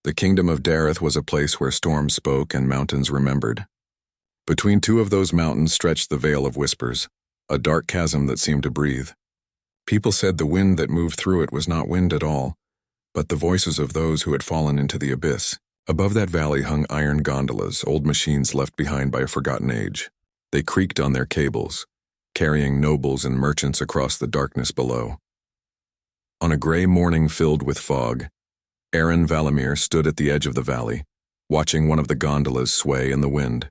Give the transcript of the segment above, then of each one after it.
The kingdom of Dareth was a place where storms spoke and mountains remembered. Between two of those mountains stretched the Vale of Whispers, a dark chasm that seemed to breathe. People said the wind that moved through it was not wind at all, but the voices of those who had fallen into the abyss. Above that valley hung iron gondolas, old machines left behind by a forgotten age. They creaked on their cables, carrying nobles and merchants across the darkness below. On a gray morning filled with fog, Aaron Valimir stood at the edge of the valley, watching one of the gondolas sway in the wind.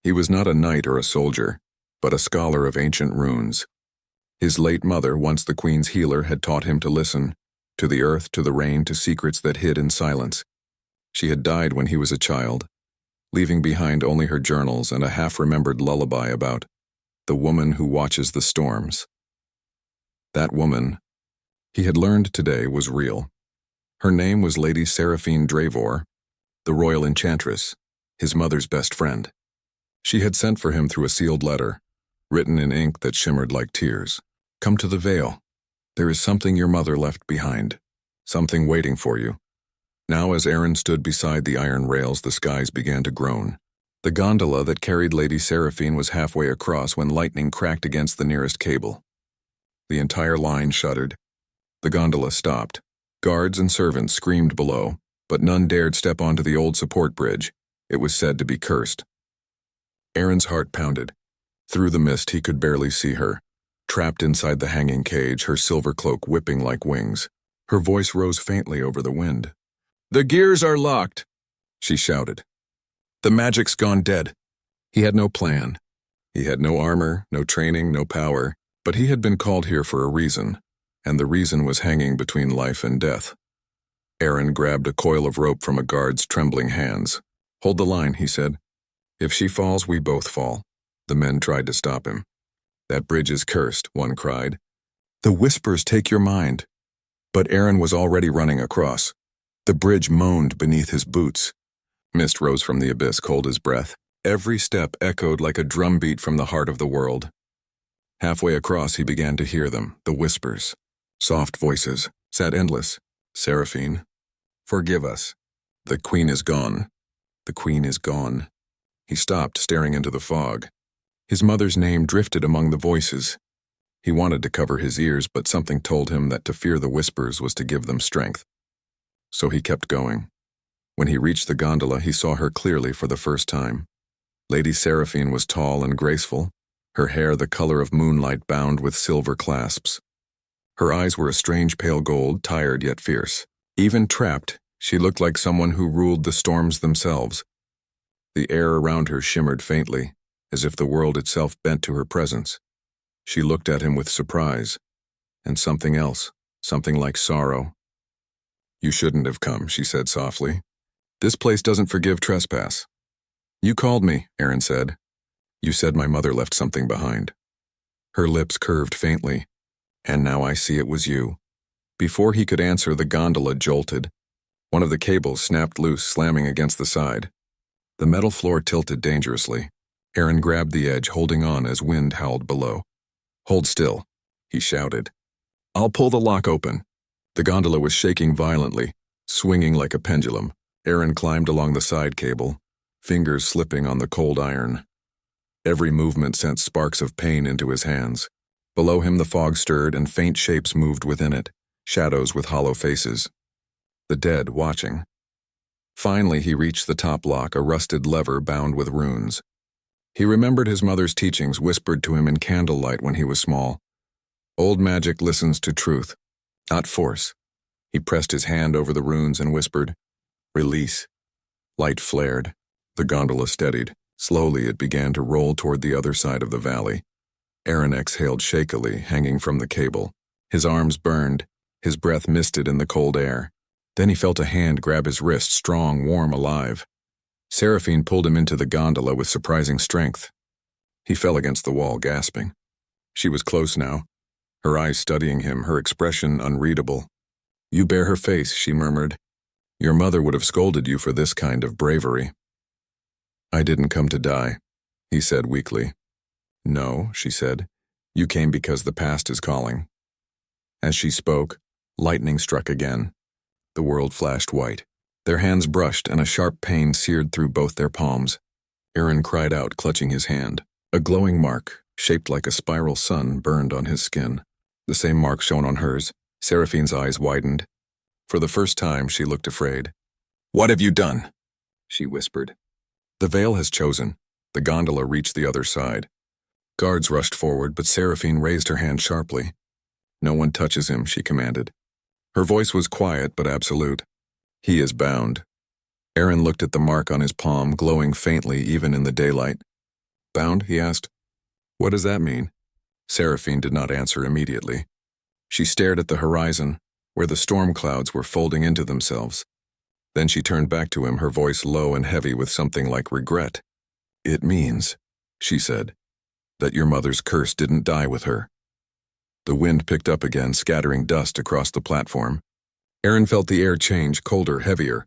He was not a knight or a soldier, but a scholar of ancient runes. His late mother, once the queen's healer, had taught him to listen, to the earth, to the rain, to secrets that hid in silence. She had died when he was a child, leaving behind only her journals and a half-remembered lullaby about the woman who watches the storms. That woman, he had learned today, was real. Her name was Lady Seraphine Dravor, the royal enchantress, his mother's best friend. She had sent for him through a sealed letter, written in ink that shimmered like tears. "Come to the Vale. There is something your mother left behind, something waiting for you." Now as Aaron stood beside the iron rails, the skies began to groan. The gondola that carried Lady Seraphine was halfway across when lightning cracked against the nearest cable. The entire line shuddered. The gondola stopped. Guards and servants screamed below, but none dared step onto the old support bridge. It was said to be cursed. Aaron's heart pounded. Through the mist he could barely see her, trapped inside the hanging cage, her silver cloak whipping like wings. Her voice rose faintly over the wind. "The gears are locked," she shouted. "The magic's gone dead." He had no plan. He had no armor, no training, no power, but he had been called here for a reason, and the reason was hanging between life and death. Aaron grabbed a coil of rope from a guard's trembling hands. "Hold the line," he said. "If she falls, we both fall." The men tried to stop him. "That bridge is cursed," one cried. "The whispers take your mind." But Aaron was already running across. The bridge moaned beneath his boots. Mist rose from the abyss, cold as breath. Every step echoed like a drumbeat from the heart of the world. Halfway across he began to hear them, the whispers. Soft voices, sat endless. "Seraphine, forgive us. The queen is gone. The queen is gone." He stopped, staring into the fog. His mother's name drifted among the voices. He wanted to cover his ears, but something told him that to fear the whispers was to give them strength. So he kept going. When he reached the gondola, he saw her clearly for the first time. Lady Seraphine was tall and graceful, her hair the color of moonlight bound with silver clasps. Her eyes were a strange pale gold, tired yet fierce. Even trapped, she looked like someone who ruled the storms themselves. The air around her shimmered faintly, as if the world itself bent to her presence. She looked at him with surprise, and something else, something like sorrow. "You shouldn't have come," she said softly. "This place doesn't forgive trespass." "You called me," Aaron said. "You said my mother left something behind." Her lips curved faintly. "And now I see it was you." Before he could answer, the gondola jolted. One of the cables snapped loose, slamming against the side. The metal floor tilted dangerously. Aaron grabbed the edge, holding on as wind howled below. "Hold still," he shouted. "I'll pull the lock open." The gondola was shaking violently, swinging like a pendulum. Aaron climbed along the side cable, fingers slipping on the cold iron. Every movement sent sparks of pain into his hands. Below him the fog stirred and faint shapes moved within it, shadows with hollow faces. The dead watching. Finally he reached the top lock, a rusted lever bound with runes. He remembered his mother's teachings whispered to him in candlelight when he was small. Old magic listens to truth, not force. He pressed his hand over the runes and whispered, "Release." Light flared. The gondola steadied. Slowly it began to roll toward the other side of the valley. Aaron exhaled shakily, hanging from the cable. His arms burned, his breath misted in the cold air. Then he felt a hand grab his wrist, strong, warm, alive. Seraphine pulled him into the gondola with surprising strength. He fell against the wall, gasping. She was close now, her eyes studying him, her expression unreadable. "You bear her face," she murmured. "Your mother would have scolded you for this kind of bravery." "I didn't come to die," he said weakly. "No," she said. "You came because the past is calling." As she spoke, lightning struck again. The world flashed white. Their hands brushed and a sharp pain seared through both their palms. Aaron cried out, clutching his hand. A glowing mark, shaped like a spiral sun, burned on his skin. The same mark shone on hers. Seraphine's eyes widened. For the first time, she looked afraid. "What have you done?" she whispered. "The veil has chosen." The gondola reached the other side. Guards rushed forward, but Seraphine raised her hand sharply. "No one touches him," she commanded. Her voice was quiet but absolute. "He is bound." Aaron looked at the mark on his palm, glowing faintly even in the daylight. "Bound?" he asked. "What does that mean?" Seraphine did not answer immediately. She stared at the horizon, where the storm clouds were folding into themselves. Then she turned back to him, her voice low and heavy with something like regret. "It means," she said, "that your mother's curse didn't die with her." The wind picked up again, scattering dust across the platform. Aaron felt the air change, colder, heavier.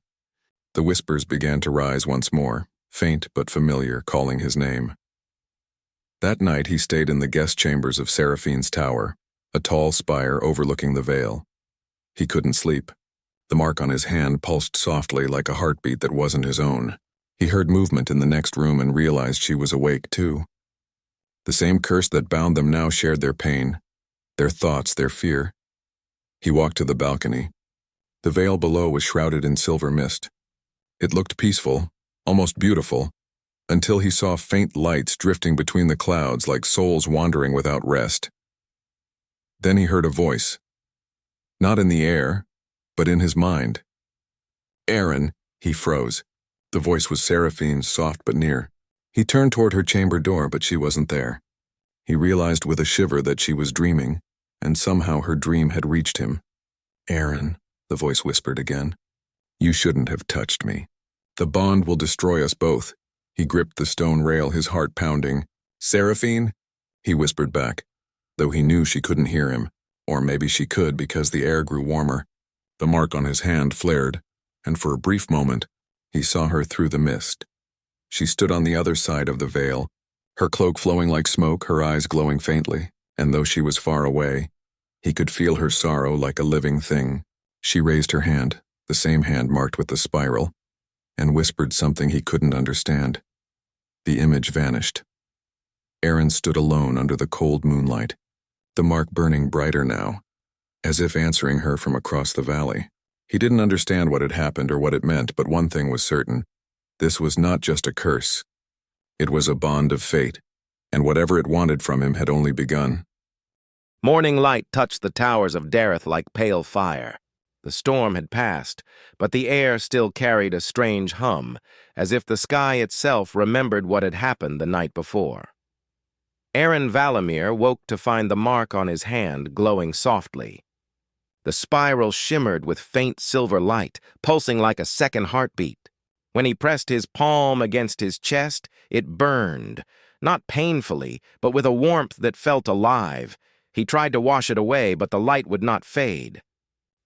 The whispers began to rise once more, faint but familiar, calling his name. That night he stayed in the guest chambers of Seraphine's tower, a tall spire overlooking the veil. He couldn't sleep. The mark on his hand pulsed softly like a heartbeat that wasn't his own. He heard movement in the next room and realized she was awake too. The same curse that bound them now shared their pain, their thoughts, their fear. He walked to the balcony. The veil below was shrouded in silver mist. It looked peaceful, almost beautiful, until he saw faint lights drifting between the clouds like souls wandering without rest. Then he heard a voice. Not in the air, but in his mind. "Aaron," he froze. The voice was Seraphine's, soft but near. He turned toward her chamber door, but she wasn't there. He realized with a shiver that she was dreaming, and somehow her dream had reached him. "Aaron," the voice whispered again, "you shouldn't have touched me. The bond will destroy us both." He gripped the stone rail, his heart pounding. "Seraphine?" he whispered back, though he knew she couldn't hear him, or maybe she could because the air grew warmer. The mark on his hand flared, and for a brief moment, he saw her through the mist. She stood on the other side of the veil, her cloak flowing like smoke, her eyes glowing faintly, and though she was far away, he could feel her sorrow like a living thing. She raised her hand, the same hand marked with the spiral, and whispered something he couldn't understand. The image vanished. Aaron stood alone under the cold moonlight, the mark burning brighter now, as if answering her from across the valley. He didn't understand what had happened or what it meant, but one thing was certain. This was not just a curse. It was a bond of fate, and whatever it wanted from him had only begun. Morning light touched the towers of Dareth like pale fire. The storm had passed, but the air still carried a strange hum, as if the sky itself remembered what had happened the night before. Aaron Valamir woke to find the mark on his hand glowing softly. The spiral shimmered with faint silver light, pulsing like a second heartbeat. When he pressed his palm against his chest, it burned, not painfully, but with a warmth that felt alive. He tried to wash it away, but the light would not fade.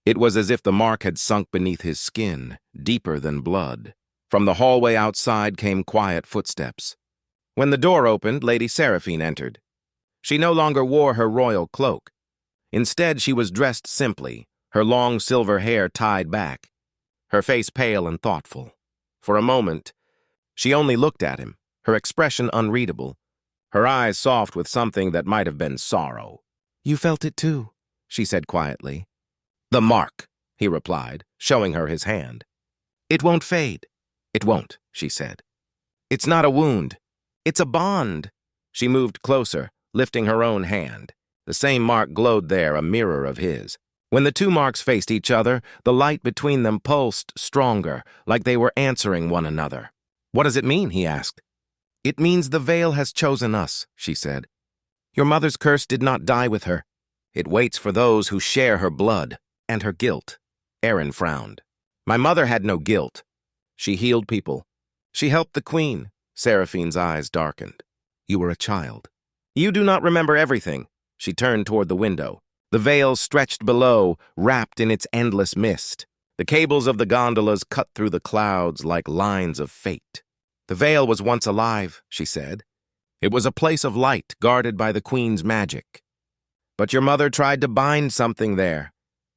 It was as if the mark had sunk beneath his skin, deeper than blood. From the hallway outside came quiet footsteps. When the door opened, Lady Seraphine entered. She no longer wore her royal cloak. Instead, she was dressed simply, her long silver hair tied back, her face pale and thoughtful. For a moment, she only looked at him, her expression unreadable, her eyes soft with something that might have been sorrow. "You felt it too," she said quietly. "The mark," he replied, showing her his hand. "It won't fade." "It won't," she said. "It's not a wound. It's a bond." She moved closer, lifting her own hand. The same mark glowed there, a mirror of his. When the two marks faced each other, the light between them pulsed stronger, like they were answering one another. "What does it mean?" he asked. "It means the veil has chosen us," she said. "Your mother's curse did not die with her. It waits for those who share her blood and her guilt." Aaron frowned. "My mother had no guilt. She healed people. She helped the queen." Seraphine's eyes darkened. "You were a child. You do not remember everything." She turned toward the window. The veil stretched below, wrapped in its endless mist. The cables of the gondolas cut through the clouds like lines of fate. "The veil was once alive," she said. "It was a place of light guarded by the queen's magic. But your mother tried to bind something there,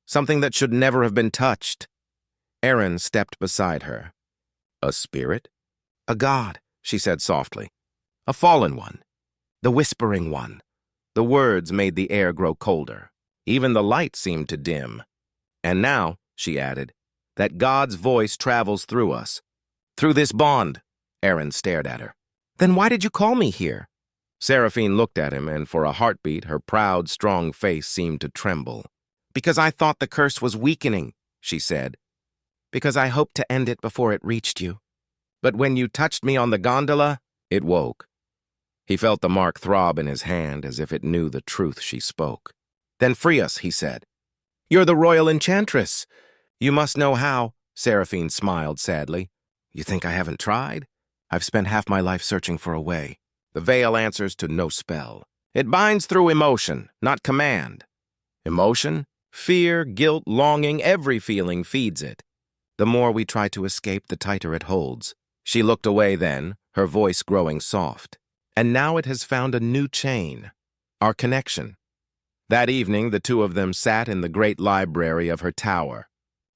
something that should never have been touched. Erin stepped beside her. A spirit? A god, she said softly. A fallen one. The whispering one. The words made the air grow colder. Even the light seemed to dim. And now, she added, that God's voice travels through us. Through this bond. Erin stared at her. Then why did you call me here? Seraphine looked at him, and for a heartbeat, her proud, strong face seemed to tremble. Because I thought the curse was weakening, she said. Because I hoped to end it before it reached you. But when you touched me on the gondola, it woke. He felt the mark throb in his hand as if it knew the truth she spoke. Then free us, he said. You're the royal enchantress. You must know how, Seraphine smiled sadly. You think I haven't tried? I've spent half my life searching for a way. The veil answers to no spell. It binds through emotion, not command. Emotion? Fear, guilt, longing, every feeling feeds it. The more we try to escape, the tighter it holds. She looked away then, her voice growing soft. And now it has found a new chain. Our connection. That evening, the two of them sat in the great library of her tower.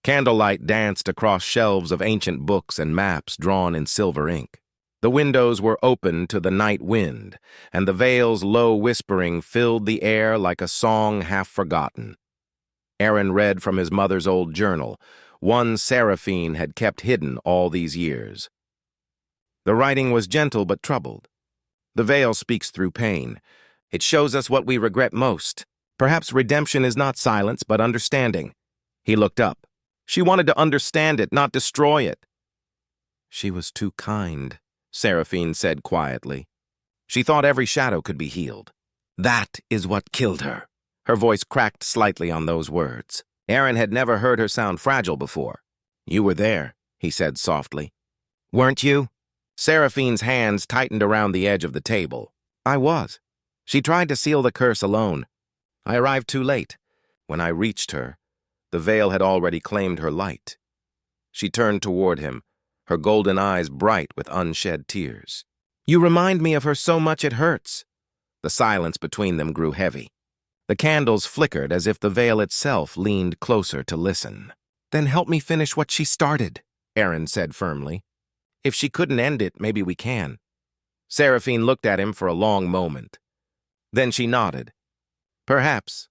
Candlelight danced across shelves of ancient books and maps drawn in silver ink. The windows were open to the night wind, and the veil's low whispering filled the air like a song half forgotten. Erin read from his mother's old journal, one Seraphine had kept hidden all these years. The writing was gentle but troubled. The veil speaks through pain. It shows us what we regret most. Perhaps redemption is not silence, but understanding. He looked up. She wanted to understand it, not destroy it. She was too kind, Seraphine said quietly. She thought every shadow could be healed. That is what killed her. Her voice cracked slightly on those words. Erin had never heard her sound fragile before. You were there, he said softly. Weren't you? Seraphine's hands tightened around the edge of the table. I was. She tried to seal the curse alone. I arrived too late. When I reached her, the veil had already claimed her light. She turned toward him, her golden eyes bright with unshed tears. You remind me of her so much it hurts. The silence between them grew heavy. The candles flickered as if the veil itself leaned closer to listen. Then help me finish what she started, Erin said firmly. If she couldn't end it, maybe we can. Seraphine looked at him for a long moment. Then she nodded. Perhaps.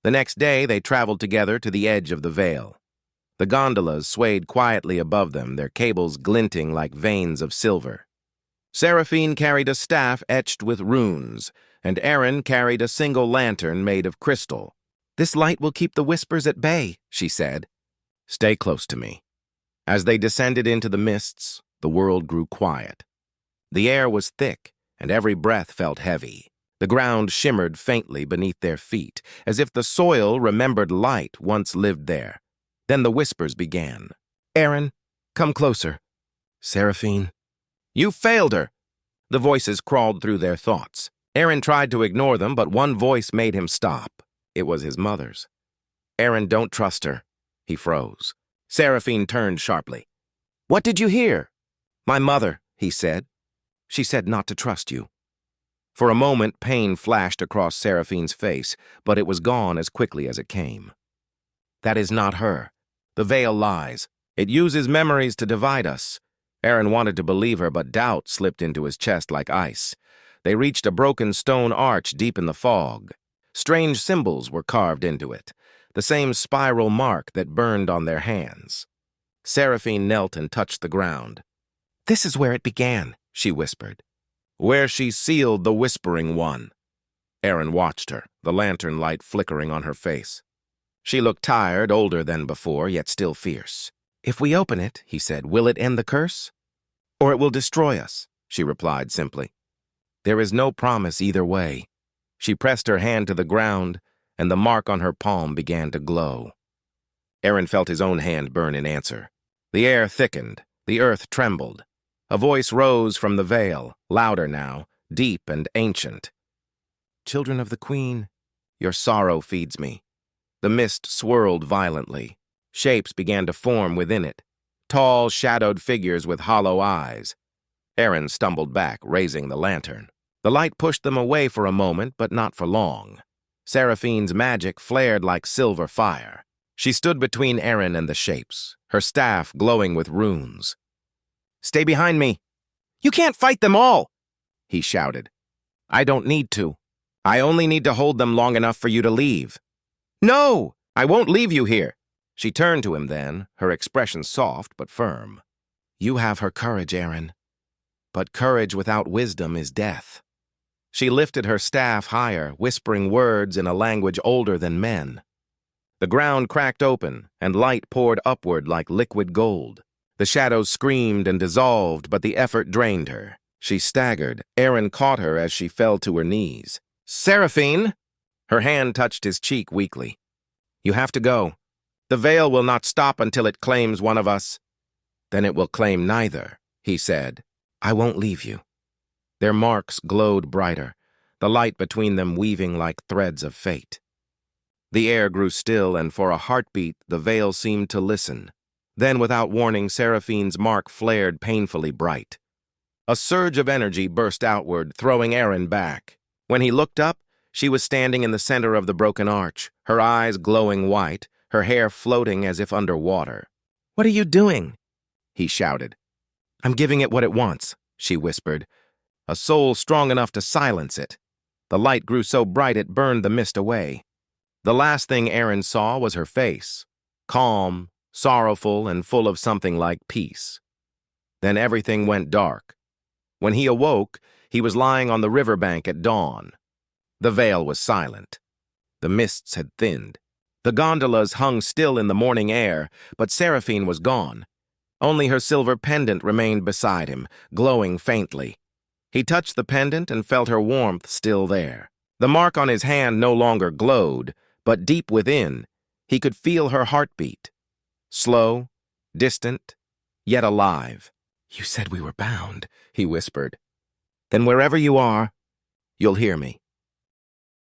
The next day, they traveled together to the edge of the veil. The gondolas swayed quietly above them, their cables glinting like veins of silver. Seraphine carried a staff etched with runes, and Erin carried a single lantern made of crystal. This light will keep the whispers at bay, she said. Stay close to me. As they descended into the mists, the world grew quiet. The air was thick, and every breath felt heavy. The ground shimmered faintly beneath their feet, as if the soil remembered light once lived there. Then the whispers began. Erin, come closer. Seraphine. You failed her. The voices crawled through their thoughts. Erin tried to ignore them, but one voice made him stop. It was his mother's. Erin, don't trust her. He froze. Seraphine turned sharply. What did you hear? My mother, he said. She said not to trust you. For a moment, pain flashed across Seraphine's face, but it was gone as quickly as it came. That is not her. The veil lies. It uses memories to divide us. Erin wanted to believe her, but doubt slipped into his chest like ice. They reached a broken stone arch deep in the fog. Strange symbols were carved into it, the same spiral mark that burned on their hands. Seraphine knelt and touched the ground. This is where it began, she whispered. Where she sealed the whispering one. Erin watched her, the lantern light flickering on her face. She looked tired, older than before, yet still fierce. If we open it, he said, will it end the curse? Or it will destroy us, she replied simply. There is no promise either way. She pressed her hand to the ground, and the mark on her palm began to glow. Erin felt his own hand burn in answer. The air thickened, the earth trembled. A voice rose from the veil, louder now, deep and ancient. Children of the Queen, your sorrow feeds me. The mist swirled violently. Shapes began to form within it. Tall, shadowed figures with hollow eyes. Erin stumbled back, raising the lantern. The light pushed them away for a moment, but not for long. Seraphine's magic flared like silver fire. She stood between Aaron and the shapes, her staff glowing with runes. "Stay behind me! You can't fight them all!" he shouted. "I don't need to. I only need to hold them long enough for you to leave." "No! I won't leave you here!" She turned to him then, her expression soft but firm. "You have her courage, Aaron. But courage without wisdom is death." She lifted her staff higher, whispering words in a language older than men. The ground cracked open, and light poured upward like liquid gold. The shadows screamed and dissolved, but the effort drained her. She staggered. Aaron caught her as she fell to her knees. "Seraphine!" Her hand touched his cheek weakly. "You have to go. The veil will not stop until it claims one of us." "Then it will claim neither," he said. "I won't leave you." Their marks glowed brighter, the light between them weaving like threads of fate. The air grew still, and for a heartbeat, the veil seemed to listen. Then, without warning, Seraphine's mark flared painfully bright. A surge of energy burst outward, throwing Aaron back. When he looked up, she was standing in the center of the broken arch, her eyes glowing white, her hair floating as if under water. "What are you doing?" he shouted. "I'm giving it what it wants," she whispered, a soul strong enough to silence it. The light grew so bright it burned the mist away. The last thing Aaron saw was her face, calm, sorrowful, and full of something like peace. Then everything went dark. When he awoke, he was lying on the riverbank at dawn. The veil was silent. The mists had thinned. The gondolas hung still in the morning air, but Seraphine was gone. Only her silver pendant remained beside him, glowing faintly. He touched the pendant and felt her warmth still there. The mark on his hand no longer glowed, but deep within, he could feel her heartbeat. Slow, distant, yet alive. "You said we were bound," he whispered. "Then wherever you are, you'll hear me."